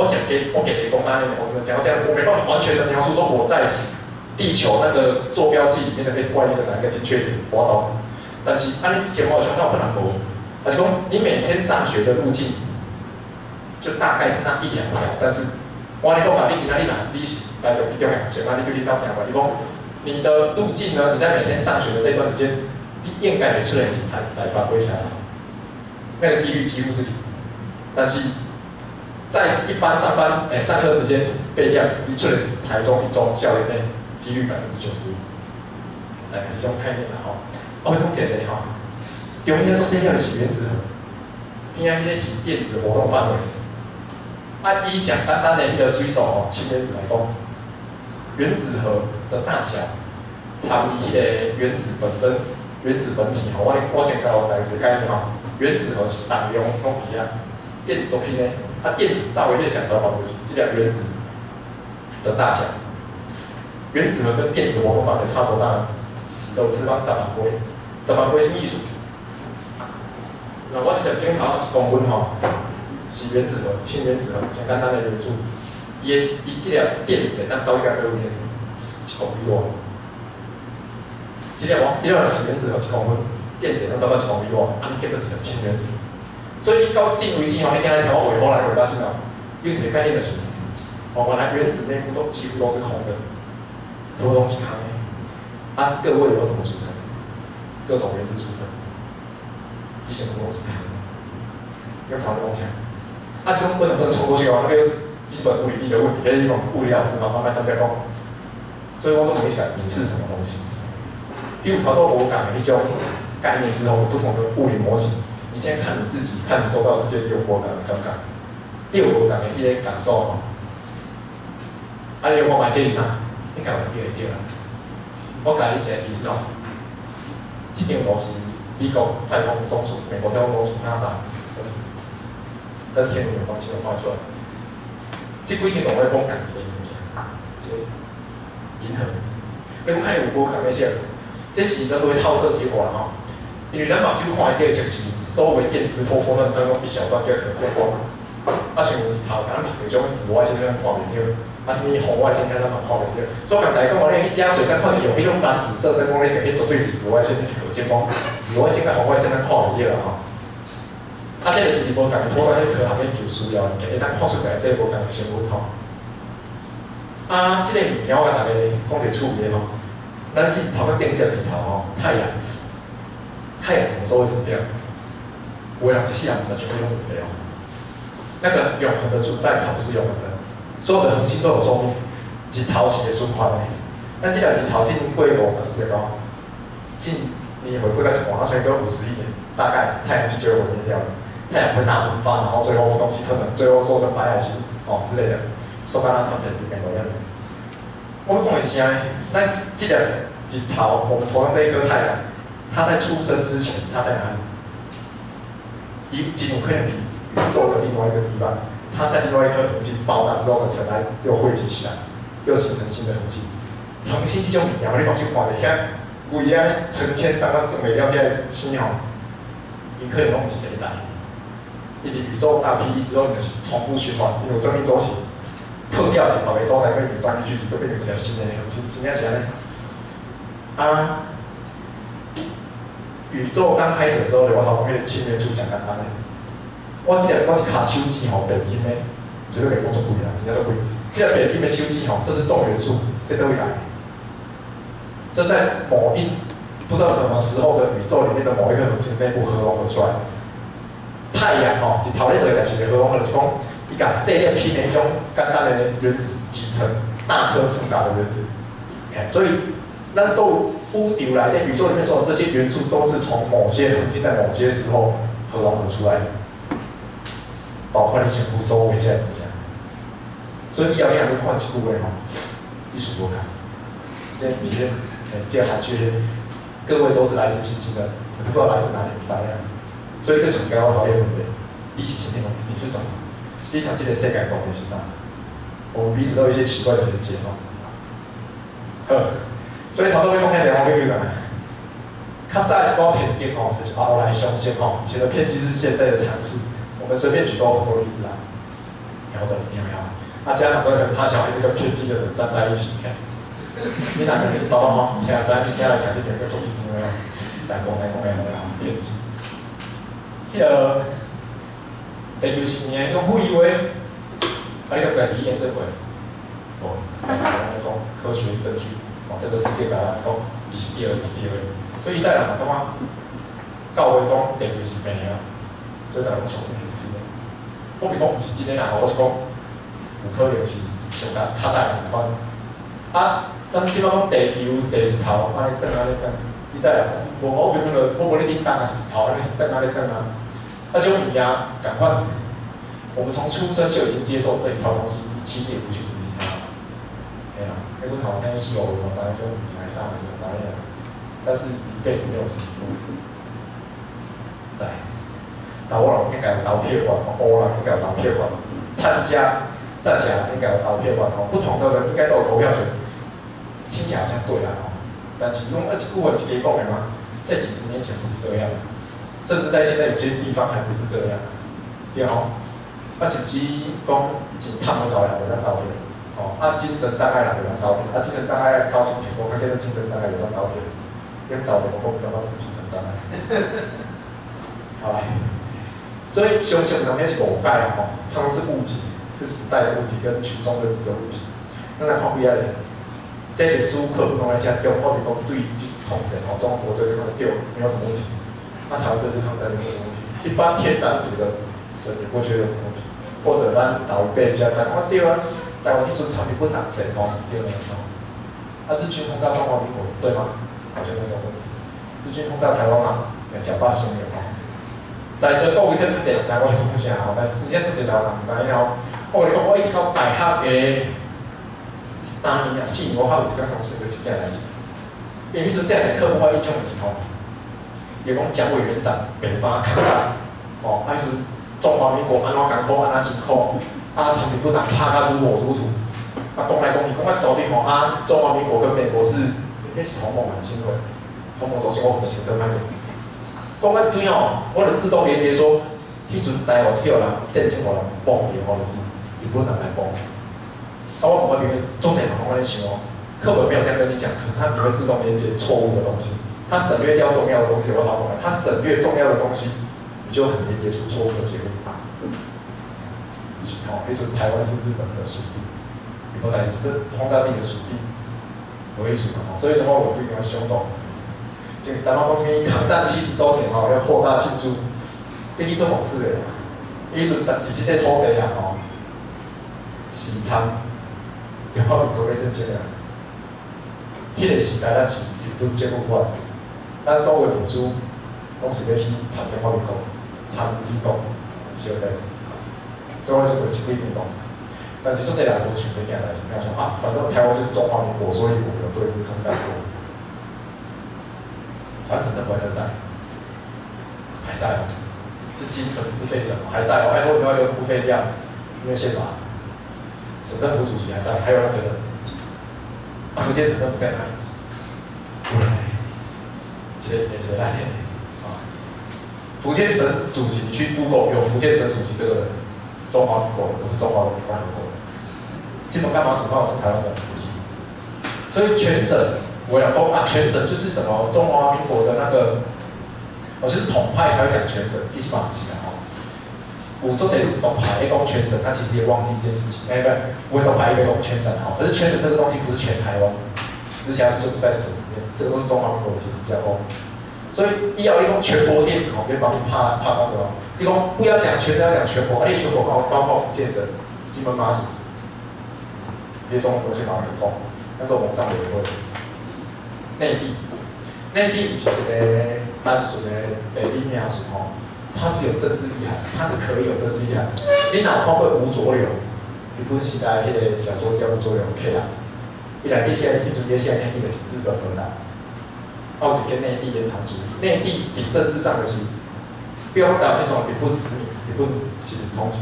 我给雷公安利，我只能讲到这样子，我没办法完全的描述说我在地球那个坐标系里面的 x y z 的哪一个精确点，我懂。但是按你之前我有想到不能无，而是讲你每天上学的路径，就大概是那1-2条，但是我跟你讲啊，你今仔日若你是来到一中两线，那你对你到行过，你讲你的路径呢？你在每天上学的这段时间，你应该会出来台北回来，那个几率几乎是零。但是在一般上课时间备料，你出来台中一中校园内，几率95%，大概是这种概念啦吼。我讲简单吼，中间做生料是原子核，边仔迄个是电子活动范围。按以上简单的一个追溯吼，氢原子来讲，原子核的大小差不多迄个原子本身、原子本体吼。我先教大家一个概念吼，原子核是重量拢一样，电子作品呢，电子照为迄个小条方就是这个原子的大小。原子核跟电子活动范围差不多大，10的次方10万倍，10万倍是意思。那我这个检讨1公分吼，是原子核、氢原子核，上简单的元素。伊这个电子会当走去到倒面1公里外。这个是原子核1公分，电子会当走到1公里外，你叫做一个氢原子。所以你到这为止吼，你今日听我画来到这哦，有一个概念就是，原来原子内部几乎都是空的，这个东西空的。各位有什么组成？各种原子组成，一些东西空的，用讨论一下。你为什么不能冲过去哦？那个又是基本物理力的问题，那是一种物理老师嘛，慢慢讲。所以我都问起来，你是什么东西？比如跑到我讲的一种概念之后，不同的物理模型，你先看你自己，看你周遭世界有无感的感觉，你有无感的迄个感受哦。你有我买这一场，你敢有对啦？我甲你一个提示哦，这张图是美国太空总署、美国太空总署 NASA 跟天文有关系的画出来。这几张图我讲感这个物件，这个银河，你讲看有无感那些？这是叫做套射结果啦吼。因为咱目睭看的色是所谓电磁波波段当中一小段叫可见光，像头咱那种紫外线咱看袂到。什么红外线看咱嘛看袂到，所以我甲大家讲，你去加水再看有迄种蓝紫色灯光，你就迄绝对是紫外线，是可见光。紫外线跟红外线咱看袂到啦吼。这个是无同的拖到迄科学研究需要，会当看出来对无同的生物吼。这个物件我甲大家讲一个趣味吼，咱头壳顶迄个地头吼，太阳什么时候会死掉？有的人一世人就想要永恒的哦，那个永恒的存在，它不是永恒的。所有的恒星都有寿命，日头是会循环的。咱这个日头进过50岁哦，进你回归到1万，所以都50亿年，大概太阳系就会毁灭掉了。太阳会大喷发，然后最后东西可能最后缩成白矮星之类的，收到那长片里面都样。我们讲的是啥呢？咱这个日头，我们头上这一颗太阳，它在出生之前，它在哪里？有可能比宇宙的另外一个地方。它在另外一颗恒星爆炸之后的尘埃又汇集起来，又形成新的恒星。恒星这种物件，你讲去看的遐规啊成千上万算袂了遐星吼，伊可能拢一个代。一直宇宙大霹雳之后，就是重复循环，有生命周期，破掉的某个所在跟宇宙距离，就变成一条新的恒星。真正是安尼。宇宙刚开始的时候，我头讲迄个氢元素上简单的。我一卡手指吼，白金的，绝对袂讲足贵啦，真正足贵。这个白金的手指吼，这是重元素，这都会来。这在不知道什么时候的宇宙里面的某一个恒星内部合融而出来。太阳吼，是头咧做的代志，合融就是讲，伊甲细粒拼的迄种简单的原子集成大颗复杂的原子。所以，咱所有宇宙来的宇宙里面所有这些元素，都是从某些恒星在某些时候合融而出来的。包括你全部收回这个物件，所以以后你若要看一句话吼，艺术多看。这里面，这个韩剧，各位都是来自星星的，可是不知道来自哪里，不知道。所以这是一个我讨厌问题。你是什么？你是什么？你想这个世界讲的是啥？我们彼此都有一些奇怪的连接吼。所以头拄要讲迄个，我要讲啊。较早一包偏见吼，就是把我来相信吼，以前的偏激是现在的尝试。我们随便举多很多例子啊。好转有没有？那家长都跟他小孩子跟偏激的人站在一起，你哪个你爸爸妈妈听在你家里还是两个中有没有？来讲有没有偏激？第90年用废话，你都家己验证过？哦，来讲科学证据，这个世界来讲，伊是对的，是对的。所以在人感觉教会讲地球是平的，所以大家相信是真的。我咪讲毋是真的啦，我是讲有可能是像较早人款。咱即摆讲地球是日头，安尼转安尼转，你知啦？我原本我无咧叮当啊，是日头安尼转安尼转啊。这种物件赶快，我们从出生就已经接受这一套东西，其实也不去质疑它。对啊，那阮后生死我知影种物件啥物件知影，但是一辈子没有实过。在，查某人应该有投票权，乌人应该有投票权，探家、善家应该有投票权哦。不同的人应该都有投票权。听起来好像对啦哦，但是用这句话是给讲的吗？在几十年前不是这样。甚至在现在有些地方还不是这样，对吼。甚至讲真贪的搞人袂当投票，精神障碍人袂当投票，精神障碍高薪评估，变成精神障碍袂当投票，连投票我比较是精神障碍。好吧，所以相信人迄是误解啦吼，常常是误解，是时代的问题跟群众认知的问题。咱来看几下咧，这历史课本讲来讲，中国比讲对统战中国对这个对没有什么问题。那台湾对日抗战有什么问题？一般偏单独的人也不会觉得有什么问题，或者咱老一辈家讲，对啊，台湾迄阵产品不难整哦，对没错。日军轰炸中华民国，对吗？好像没什么问题。日军轰炸台湾嘛，假把形容哦。在座各位可能较侪人知我讲啥吼，但是真正足侪台湾人唔知影哦。我跟你讲，我一到大学的3年啊4年，我还有一个同学就真正来，因为迄阵细汉课本我印象是吼。也讲蒋委员长北伐抗战，迄阵中华民国安怎艰苦安怎辛苦，产品不难拍甲如火如荼，讲来讲去，讲到一道顶吼，中华民国跟美国是，那是同盟还是新会？同盟首先我们前阵歹势，讲到一顶吼，我就自动连接说，迄阵台湾去有人战争互人帮的，就是日本人来帮。我问我朋友，中正人讲安尼想哦，课本没有这样跟你讲，可是它你会自动连接错误的东西。他省略掉重要的东西，我好懂了。他省略重要的东西，你就很连接出错误的结论。那阵台湾是日本的属地，以后来这轰炸自己的属地，为主嘛。所以什么我不应该凶动。这3万公斤抗战70周年要扩大庆祝，这是做讽刺的。伊阵其实在土地啊西昌，中华民国被征建了。迄个时代咱是日本政府管。咱所有的民主，拢是要去参中华民国、参美国小在，所以我就有一几运动。但是说这两个想要件代志，他说反正台湾就是中华民国，所以我们有对日抗战过。台湾省政府还在，还在哦，是精神不是废省哦，还在哦。还说不要留不废掉，因为宪法，省政府主席还在，还有那个人，福建省政府在哪里？这个来福建省主席，你去 Google 有福建省主席这个人，中华民国的，不是中华人民共和国的。基本干嘛主要是台湾省主席，所以全省我讲全省就是什么中华民国的那个，就是统派才会讲全省，一起绑起来哦。有做这统派，讲全省，他其实也忘记一件事情，不会统派一个讲全省哦，可是全省这个东西不是全台湾，直辖市就不在省里面，这个都是中华民国的体制架构。所以伊要你讲全国电子可以帮你拍广告。你讲不要讲全，要讲全国，而且全国包括福建省、金门、马祖，这些中国东西马上就讲，那个网上也会。内地不是一个单纯的地理名词吼，它是有政治意涵，它是可以有政治意涵。你若看过吴浊流，日本时代迄个小说家吴浊流起来，伊内底写，迄阵写内地就是日本荷兰。澳洲跟内地延长主义，内地比政治上的是，不要讲那种日本殖民，日本是统治，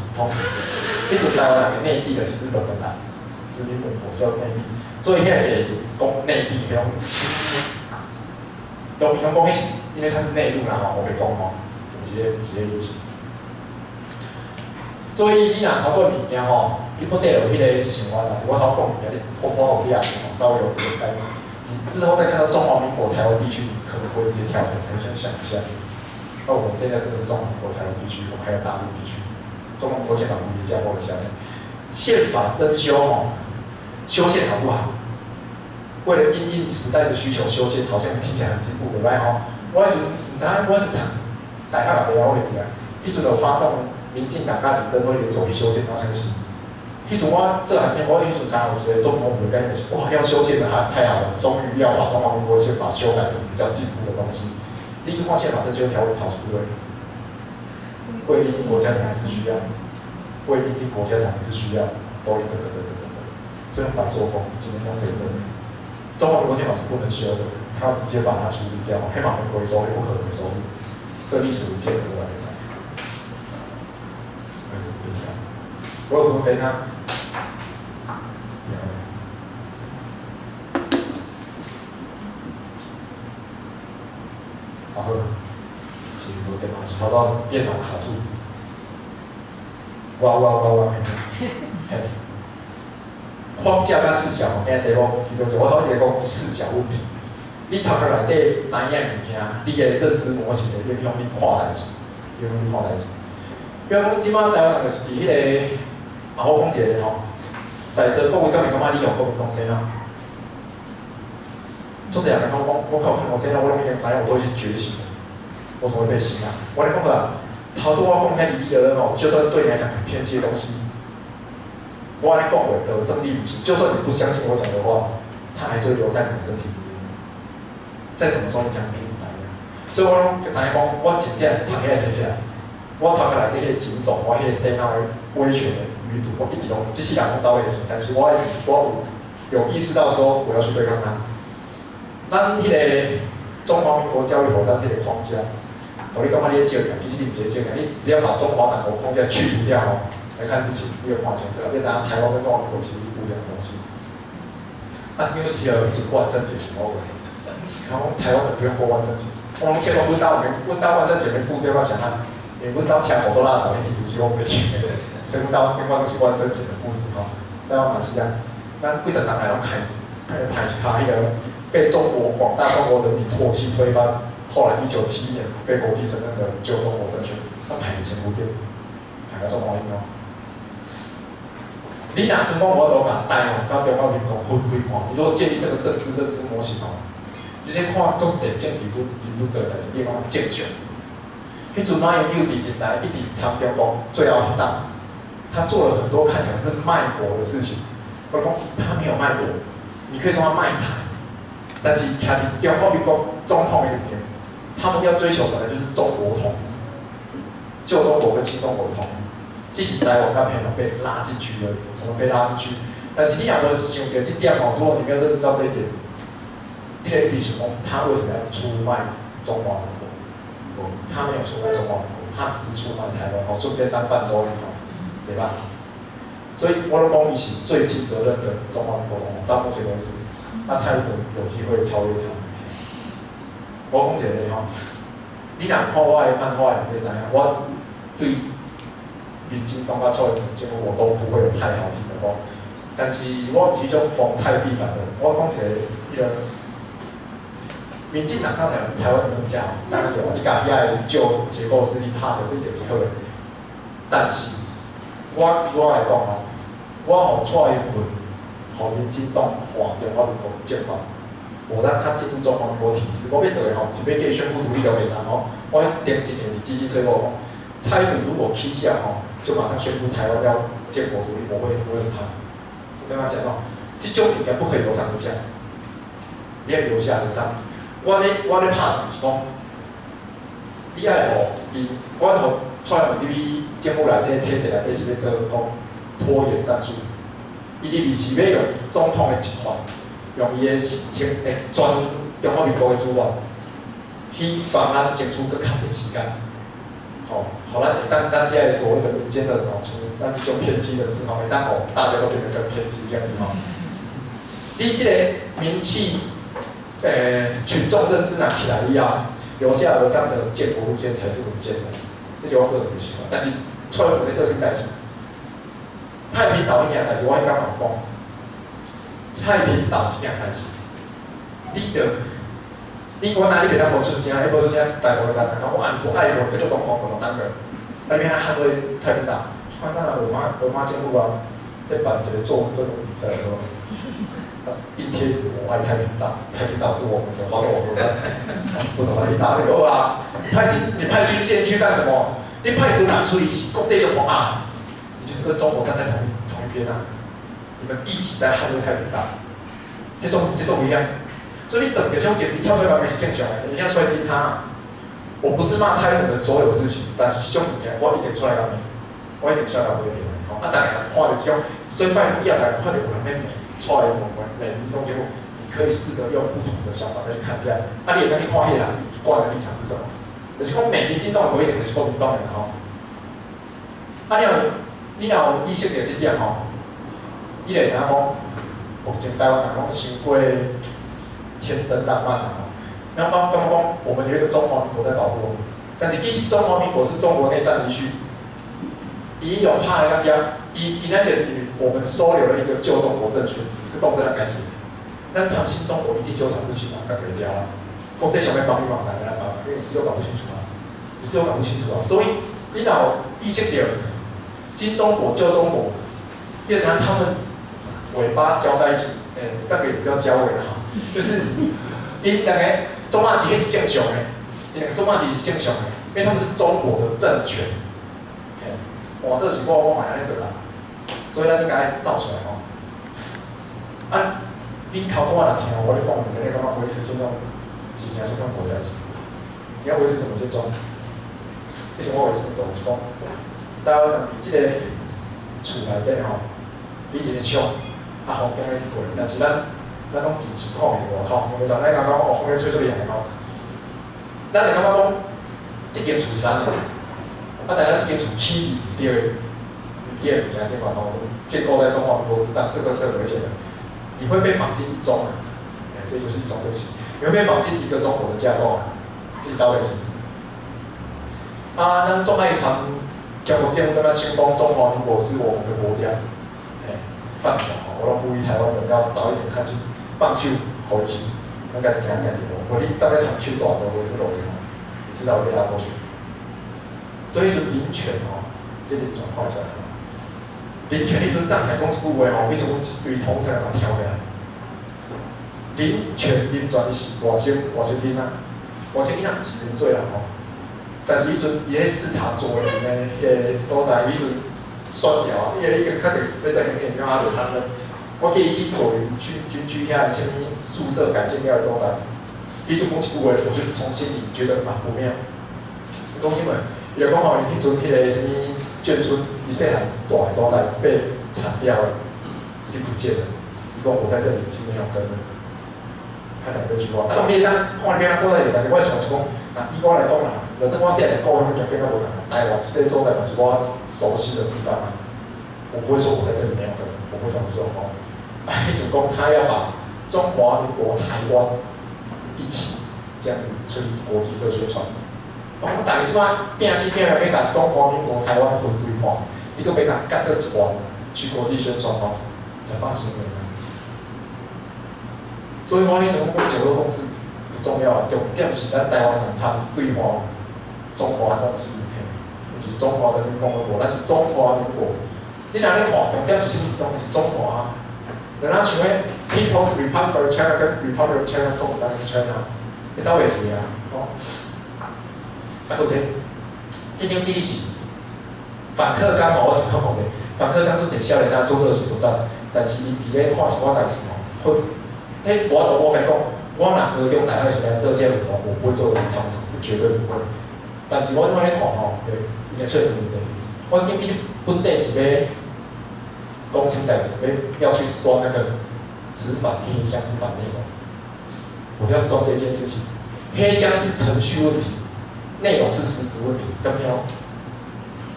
迄阵台湾人内地的是日本本来殖民本国叫内地，所以现在也讲内地迄种，都平常讲迄是，因为它是内陆啦吼，我袂讲吼，有一个意思。所以你若透过物件吼，你不得有迄个想法，但是我头讲物件，你我有你啊，稍微有点概念。你之后再看到中华民国台湾地区，你可能会直接跳出来，会先想一下。那我们现在真的是中华民国台湾地区，我们还有大陆地区。中华民国宪法不也这样过下来？宪法增修吼，修宪好不好？为了因应时代的需求修宪，好像听起来很进步，对吧？吼，我迄阵唔知影，我迄阵大学也了解啊，迄阵有发动民进党甲李登辉联手去修宪，好像是。迄阵我这两天，我迄阵刚有一个中国的概念是，哇，要修宪的太好了，终于要把中华民国宪法修改成比较进步的东西。第一个宪法增修条文跑出来，为因应国家统治需要，为因应国家统治需要，所以这种反作风，今天用可以证明。中华民国宪法是不能修的，他要直接把它处理掉，黑马回收也不可回收，这历史无见的来讲。我有没给他？然后，其实我电脑跑到电脑卡住，哇！框架甲视角，今日第我其中就我头一个讲视角问题。你头壳内底知影物件，你的认知模型会影响你看代志，比如讲，即摆台湾人就是伫迄个，我讲一个吼，在座各位敢会感觉你用国民党生啊？做这样的讲，我靠，我生啊，我拢已经知影，我都已经觉醒了，我怎么会被洗脑？我来讲啦，好多我讲遐离的人吼，就算对你来讲很偏激的东西。我跟你讲话有生理语气，就算你不相信我讲的话，它还是会留在你的身体里面。在什么时候你讲给你知影？所以我拢知影讲，我真正读起来写起来，我头壳内底迄个警种，我迄个声浪的威权的余毒，我一直都这世人拢走袂去，但是我有意识到说我要去对抗它。咱迄个中华民国教育部咱迄个框架，我你感觉你借其实你直接借你只要把中华民国框架去除掉吼。来看事情，你有看清楚了，变成台湾跟中华民国其实是不一样的东西。但是你是就万圣节全部然后台湾人不用过万圣节，我们千万不到万圣节的故事要不要想看？你问到抢火烧腊肠，你都希望不去，谁问到另外都是万圣节的故事哈？台湾马西亚，咱规整党来拢排迄个被中国广大中国人民唾弃推翻，后来1971年被国际承认的旧中国政权，那排前不变，排个中华民国。你若像讲我都甲台湾甲中华民国分开看，你如果建立这个政治认知模型哦，你咧看足侪政治人物做代志，你讲正常。迄阵马英九伫进来一直长中国最后一党，他做了很多看起来是卖国的事情。我讲他没有卖国，你可以说他卖台，但是徛伫中华民国总统的里面，他们要追求的就是中国统一，旧中国跟新中国的统一。即是台湾跟朋友被拉进去了，我们被拉进去。但是你两个想的这点哦，如果你没有认知到这一点，你得提醒他为什么要出卖中华民国？他没有出卖中华民国，他只是出卖台湾，顺便当伴手礼哦，对吧？所以我都讲，伊是最尽责任的中华民国总统，到目前为止，那蔡英文有机会超越他。我讲一个吼，你若看我的漫画，你会知影，我对。民进党甲蔡英文政府我都不会有太好听的话，但是我是种逢菜必反的。我讲一个民进党上台湾人讲，当然有，你甲遐个旧结构势力拍的这点是好的，但是我来讲吼，我互蔡英文、互民进党换中华民国宪法，无咱较进入中华民国体制。我要做的吼，是要给宣布独立就袂当吼。我点一点是积极催我讲，蔡英文如果起价吼。就马上宣布台湾要建国独立，我会很怕。我跟他讲哦，这种物件不可以由上而下，你要由下而上。我咧怕是讲，你爱互伊，我互蔡英文你政府内底体制内底是要做讲拖延战术，伊里是要用总统的集团，用伊的全中华民国的资源，去帮咱争取更较侪时间。哦，好了，咱这个所谓的民间的农村，咱这种偏激的字吼，当吼大家都变得更偏激这样子吼。你这个名气，群众认知若起来以后，由下而上的建国路线才是稳健的，这是我个人的想法。但是出来有咧做啥代志？太平岛迄件代志，我迄天嘛讲，太平岛这件代志，我知你袂当无出声，迄无出声，大部分人讲我爱国，这个总统怎么当的？那边他捍卫太平岛，看当然罗马政府啊，在办一个作文这种比赛的时候，印贴纸我爱太平岛，太平岛是我们的，好给我们在，不懂哪里打你啊？你派军舰去干什么？你派军人出去是国际就讲啊，你就是跟中国站在同一边啊，你们一起在捍卫太平岛，这种不一样。所以你等个兄姐，你跳出来完全是正常的，你要出来听他。我不是骂蔡英文的所有事情，但是这种物件我一定出来讲你，我一定出来讲你。啊，大家看到这种，所以拜托以后大家看到有人在美出来我们美这种节目，你可以试着用不同的想法来看一下。啊，你也可以看迄个人一贯的立场是什么？就是讲美民进党不一定就是国民党的吼。啊，你若有意识到这点吼，你就会知影讲，目前台湾人讲伤过天真浪漫啊吼。刚刚我们有一个中华民国在保护我们，但是其实中华民国是中国内战遗绪，以有怕人家，以那也是我们收留了一个旧中国政权，是动这个概念。但长新中国一定纠缠不起来，干袂掉啊！讲这想要帮你忙，哪个来帮？因为你是都搞不清楚啊，你是都搞不清楚啊。所以你若意识到新中国、旧中国变成他们尾巴交在一起，大概也叫交尾了哈，就是因大概。中华籍是正常的，中华籍是正常的，因为他们是中国的政权。哇，这是我买安尼做啦，所以咱应该照出来吼。啊，你头我来听，我咧讲，你感觉维持现状，是成出款国代志。你要维持什么现状？以前我维持运动是讲，台湾伫即个厝内底吼，一直咧冲，啊风景咧过，但是咱讲电视看的外口，因为咱讲哦，风咧吹出来吼，咱会感觉讲，这间厝是咱的，但咱这间厝起伫别个物件顶嘛吼，建构在中华民国之上，这个是很危险的，你会被绑进一中啊，这就是一种东西，你会被绑进一个中国的架构啊，这是招问题。啊，咱众爱常中国建筑跟他宣称中华民国是我们的国家，放手吼，我拢呼吁台湾人要早一点看清。放手好去，咱家己行家己路。无你当咧长手大手，无什么路用，你至少被拉过去。所以是民权吼，这点转化出来。民权你阵上海讲一句话吼，你就一堆统称把它挑起来。民权民权是外省囡仔，外省囡仔毋是原罪人吼。但是迄阵伊咧视察作为呢，迄个所在，迄阵选调啊，伊个确定是要在那边让他上任。我记去左营军区遐什么宿舍改建了的所在，伊就讲一句话，我就从心里觉得不妙。讲什么？伊就讲吼，伊迄阵迄个什么眷村，伊细汉大的所在被铲掉了，已经不见了。伊讲我在这里已经没有根了。他讲这句话，当你当看边过来有感觉，我想是讲，以我来讲啦，就是我细汉过，我就变到无同。台湾这个所在嘛是我熟悉的地方啊，我不会说我在这里没有根，我会这样说哦。迄种讲，他要把中华民国台湾一起这样子出去国际做宣传。我们大家即摆拼死拼活要把中华民国台湾分对化，你都别甲干这一关去国际宣传哦，才放心的。所以我迄种讲九二共识不重要，重点是咱台湾人参对话中华共识，就是中华人民共和国，咱是中华民国。你若咧看，重点是啥物？东是中华。人家想要 People's Republic of China 跟 Republic of China 共和国 China， 你走袂去啊？哦，啊，搁者，这张第一是反克刚嘛，我是看过者，反克刚做者少年仔做这个时阵，但是伊伫咧看是我代志吼，迄我跟你讲，我若高中大学时代做这些运动，我不会做运动，绝对不会。但是我即摆咧看吼，应该确实对不对？我是因为本地是要。公卿代表要去刷那个只反黑箱不反内容，我是要刷这件事情。黑箱是程序问题，内容是事实问题，对不对？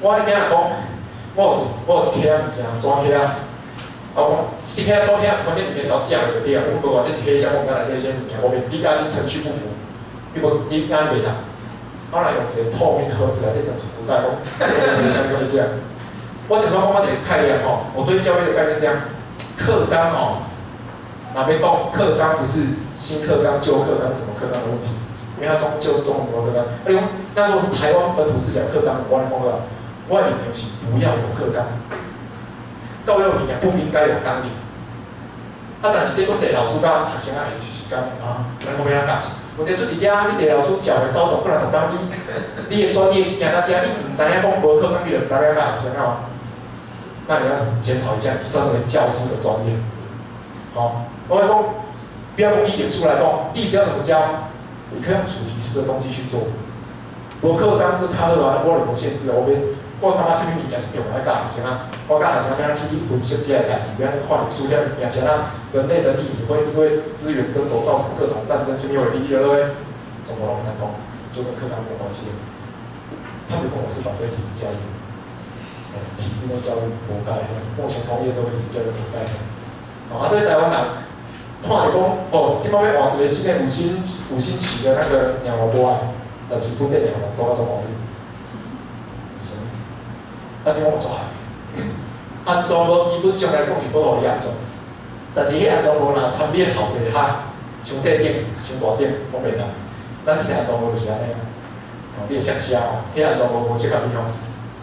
我迄天讲，我有一批物件抓起啊，我讲一批抓起，关键物件要假的对啊，我无讲这是黑箱，我敢来这些物件，我袂你按你程序不符，你安袂当，我来用一个透明的盒子来变成吉普赛，我想跟你讲，我想说我一个概念吼，我对教育的概念是这样，课纲哦，哪边讲课纲不是新课纲、旧课纲什么课纲的问题，因为它终究是中国课纲。那如果是台湾本土思想课纲，我来讲了，我的理念是不要有课纲，教育理念不应该有纲领。但是这种侪老师甲学生啊，是讲咱无要讲。问题出伫遮，你一个老师小的走动，不然就讲你的专业行到遮，你唔知影讲无课纲，你就唔知影甲学生哦。那你要检讨一下你身为教师的专业。我来讲，不要用历史来讲，历史要怎么教？你可以用主题式的东西去做。无课纲跟他我有无限制我感觉什么物件是重要教学生啊？我教学生要去分析这个代志，要换书了物件是啊，人类的历史会因为资源争夺造成各种战争，什么有利益的对不对？中国人讲，就跟课纲没有关系的。他们跟我是反对体制教育，体制内教育不该，目前工业社会体制教育不该。所以台湾人看来讲，今摆要换一个新的五星旗的那个鸟萝卜啊，但是本地鸟萝卜较种黄点我做安装无基本上来讲是保护你安装，但是迄安装无若参比头袂较伤细点、伤大点，我袂当。咱即个安装无就是安尼啊，你的相机啊，迄安装无适合你用，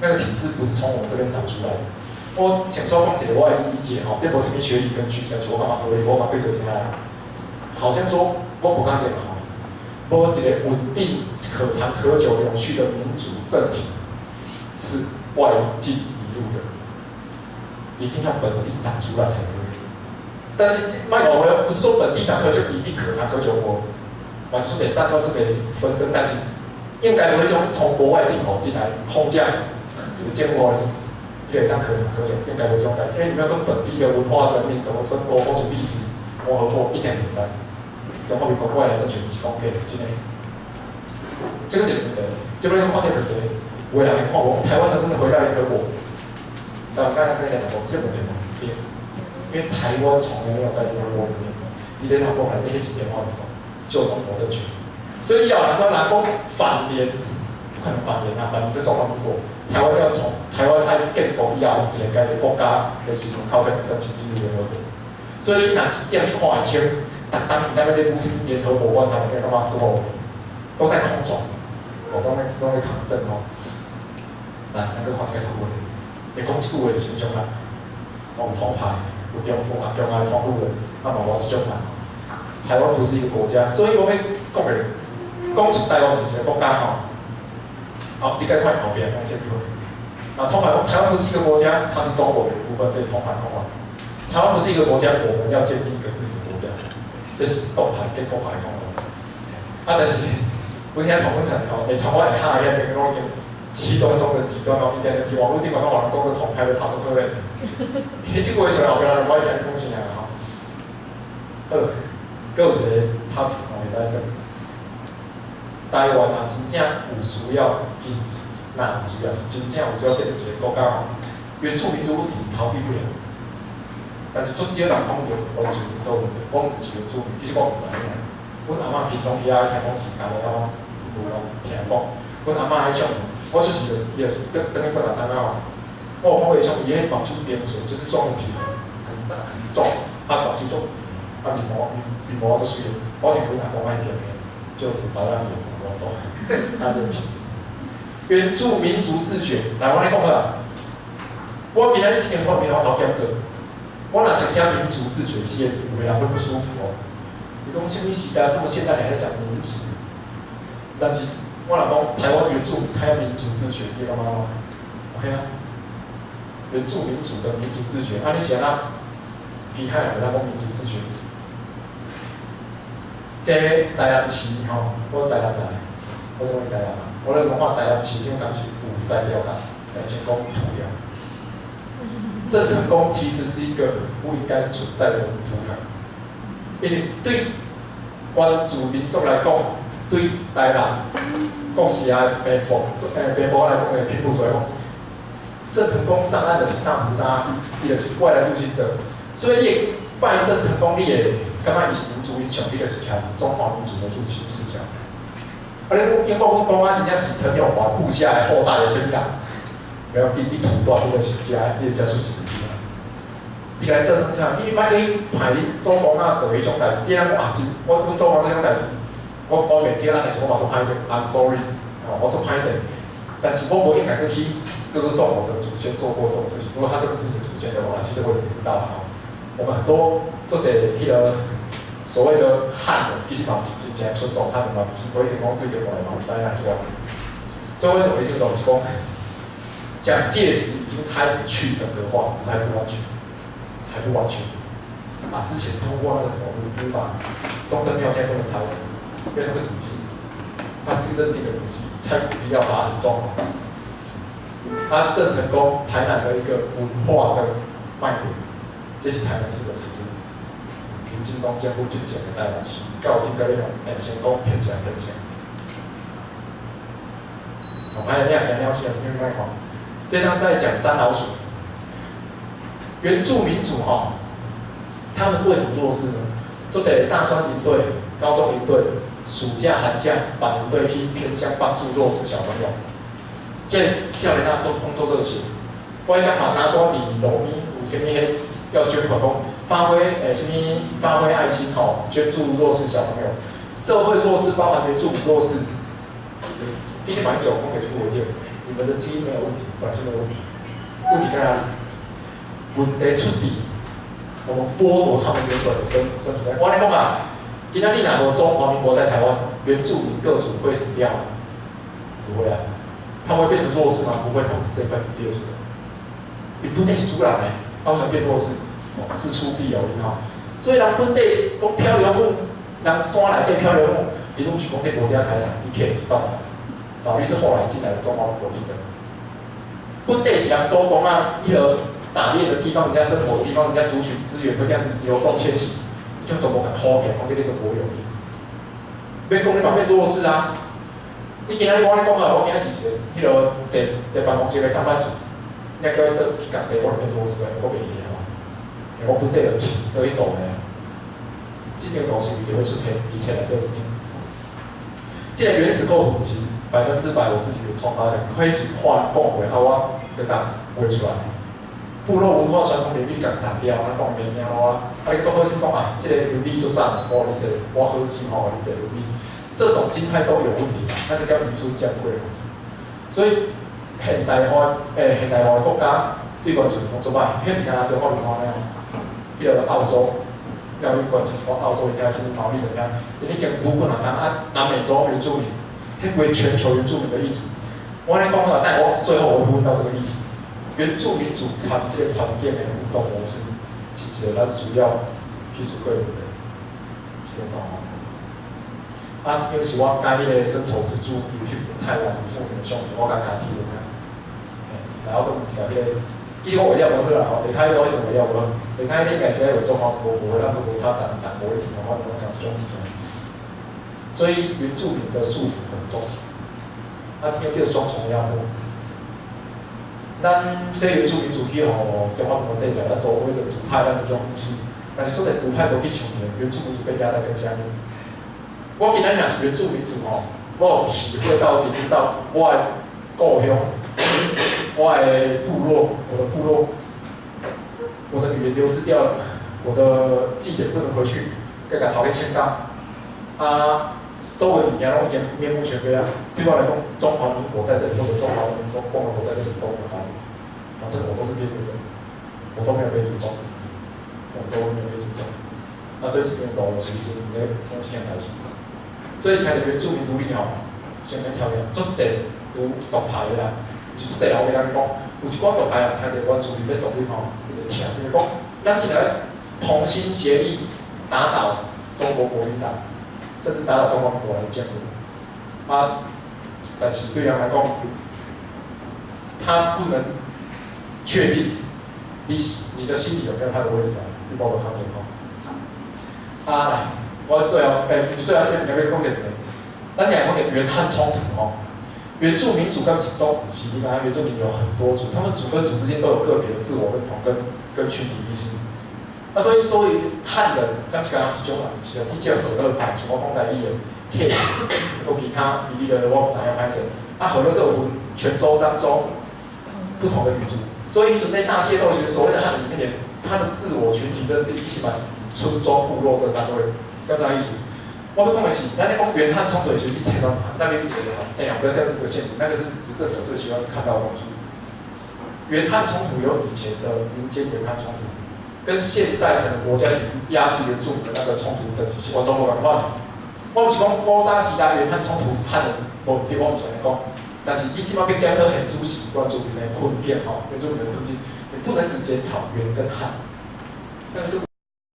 那个体制不是从我这边长出来的。我想说讲一个我的理解这无什么学理根据，但是我感觉合理，我嘛对着听来。好像说我不敢点无一个稳定、可长可久、永续的民主政体是外进引入的，一定要本地长出来才可以。但是卖老回不是说本地长出来就一定可长可久，我是得战斗这些纷争，但是应该不会从国外进口进来轰炸这个建国呢，就当可长可久，应该会这种感觉，因为你们要跟本地的文化、人民、什么生活、风俗历史磨合过一点3，就好比讲外来政权是讲给之内，这个是问题，这边看这个问题。有人会看我，台湾能不能回到联合国？但刚才那个讲，这个问题不变，因为台湾从来没有在联合国里面，离联合国还那个是变化的，就中国政权。所以要难道拿讲反联，不可能反联啊，反联这种中国，台湾要从台湾爱建国以后，一个家己国家的时阵，靠跟申请进入联合国。所以哪一点你看得清，当你那边的入侵联合国，我他们干嘛做？都在空转，我都在扛凳哦。来，那个看起来错误的，你讲一句话就形容啦，有铜牌，有中华的通路的，那么我这种啦。台湾不是一个国家，所以我们讲的，讲出台湾就是一个国家好，你该看后边那些部分。台湾不是一个国家，它是中国的一部分，这是铜牌台湾。台湾不是一个国家，我们要建立一个自己的国家，这是斗牌跟斗牌讲的。但是，我听讨论成从我下下遐边讲极端中的极端应该比网络顶面讲人当作同派的拍出对不对？迄句话上后边人我一定讲起来吼。搁有一个 topic 会使说，台湾真正有需要，有需要是真正有需要建立一个国家吼，原住民族问题逃避不了。但是足少人讲到原住民族问题，我毋是原住民，其实我毋知影。阮阿嬷平常时啊听讲时间了，有人听讲，阮阿嬷喺上。我出席也是等于不打单啊，我有看过一种伊迄目睭点水，就是双眼皮很大很重，目睭重，面膜都水的，保险不拿光卖片片，就是把它面膜都他的皮。原住民族自觉，来我来讲啊，我今日听人突然我好讲者，我若想讲民族自觉，是有的人会不舒服哦。你讲什么时代这么现代，你还在讲民族？但是。我若讲台湾原住民，他要民族自觉，你干嘛吗 ？OK 啊？原住民族的民族自觉，你是安比海人来讲民族自觉。这台南市我台南来，我怎么台南啊？我咧讲台南市顶当是有材料啦，但是讲土料。郑成功其实是一个不应该存在的土壤，因为对原住民族来讲，对台南。讲是啊，北部来讲的贫富来讲，郑成功上岸的是大屠杀，伊就是外来入侵者，所以拜郑成功，你也感觉伊是民族英雄，伊就是听中华民族的入侵思想。你英国讲啊，真正是陈永华部下的后代的什么人？没有，你土断你就是你就出事体啊！你来等看，你莫去排你祖公啊做迄种代志，你讲啊，我阮祖公这种代志，我袂记啦，但是我嘛做歹势 ，I'm sorry， 我做歹势，但是我无应该去歌颂我的祖先做过这种事情。如果他真的是你的祖先的话，其实我也不知道啊。我们很多就是迄个所谓的汉人，其实嘛是真正尊重他们嘛，是不一定讲对着我来嘛，知影就讲。所以为什么这个东西讲？蒋介石已经开始去神格化，只是还不完全，还不完全。啊，之前通过那个什么无知法，中正庙现在不能拆，因为它是古迹，它是认定的古迹，拆古迹要罚很重。它郑成功台南的一个文化的卖点，这是台南市的耻辱。民进党监护进前的代表期，告进各种成功骗钱骗钱。好，还有那两条线是另外一块。这张是在讲三老鼠，原住民族哈，他们为什么弱势呢？就是大专营队、高中营队、暑假、寒假把营队去偏向帮助弱势小朋友。这少年啊都工作热情，我讲嘛，哪多伫农民有啥物迄要捐款讲，发挥什么发挥爱心吼，捐助弱势小朋友，社会弱势包含原住民弱势，毕竟蛮久，我可以去回应。你们的基因没有问题，本来就没有问题。问题在哪里？问题出伫我们剥夺他们原本的生存。我跟你讲啊，今天你哪个中华民国在台湾，原住民各族会死掉吗？不会啊，他们会变成弱势吗？不会，他们是这块土地的主人。你本地是主人呢，他们变弱势，事出必有因哈。所以人本地讲漂流木，人山内底漂流木，一路去讲这国家财产，一片一半。法律是后来进来的中华民国定的。本地是人祖公啊，迄个打猎的地方，人家生活的地方，人家族群资源会这样子流动迁徙，就中国很好起来，讲这个是国有的。免讲你嘛变弱势啊！你今仔日我咧讲啊，我今仔是一个迄个坐办公室的上班族，你叫我做去工地，我就变弱势啊，我袂去啊。因为我本地就是做迄度的啊，这张图是就会出现伫册内底一张。这个原始构图其实100%我自己有创发想，开始画讲过，啊我就甲画出来。部落文化传统领域甲摘掉，啊讲袂了啊，啊你做好心讲啊，这个领域就赞，我你这我好心吼，你这领域，这种心态都有问题，那个叫遗珠降贵。所以现代化的国家对原住民讲做歹，迄是干那中华文化呢？迄个澳洲。要去关心讲澳洲应该是毛利人家，因为跟日本啊、南美洲原住民，迄为全球原住民的议题。我咧讲啊，但我最后我会问到这个议题：原住民族团这个环境的互动模式，是一个咱需要去思考的，听懂吗？啊，这个是我甲迄个生筹之助，尤其是太阳族妇女的兄弟，我甲家己的，然后跟一个迄个。其实我为了无好啦吼，离开我为什么为了无好？离开你应该是要为中华民国无，咱无差咱党无一体的话，我讲是种物件。所以原住民的束缚很重，啊，这个叫双重压迫。咱对原住民主体吼，中华民国代表咱所谓的独派，咱有种意思，但是说在独派无去想的，原住民主被压在更下面。我今仔若是原住民族吼，我有体会到、体会到我的故乡。我的部落，我的语言流失掉了，我的祭典不能回去，该甲头去签到，啊，周围物件拢已经面目全非啊！对我来讲，中华民国在这里，或者中华民国共和国在这里都没有差别，反正我都是边缘人，我都没有被尊重，我都没有被尊重。那所以这边懂了，其实你的风气很开心。所以台的原住民独立吼，先免条件，足侪都独派的啦。就是这后面咱讲，有一寡独派人听着原住民要独立吼，伊就听，伊就讲，咱进来同心协力打倒中国国民党，甚至打倒中华民国来建国。啊，但是对人来讲，他不能确定你的心里有没有他的位置啊？你帮我看点吼。啊，来，我最后先两个讲一个，咱两个原汉冲突吼。原住民族跟中其实原住民有很多族，他们族跟族之间都有个别的自我认同跟群体意识。所以汉人，讲一个人一种人，是啊，比较可乐派，像我讲台语的， K， 有其他比例的我唔知影歹势。啊，河洛有分泉州、漳州不同的语族，所以准备大械斗，其实所谓的汉语里面，它的自我群体认知一起嘛是村庄部落这单位，跟大意思。我要讲的是，咱咧讲原汉冲突，其实一切都那边解的这样，不要掉入这个陷阱，那个是执政者最喜欢看到的东西。原汉冲突有以前的民间原汉冲突，跟现在整个国家体制压制原住民的那个冲突的体系完全无共款。我唔是讲古早时代原汉冲突汉人无对我唔是安尼讲，但是你即马要检讨现主时原住民的困境吼，原住民的困境，你不能只检讨原跟汉，但是。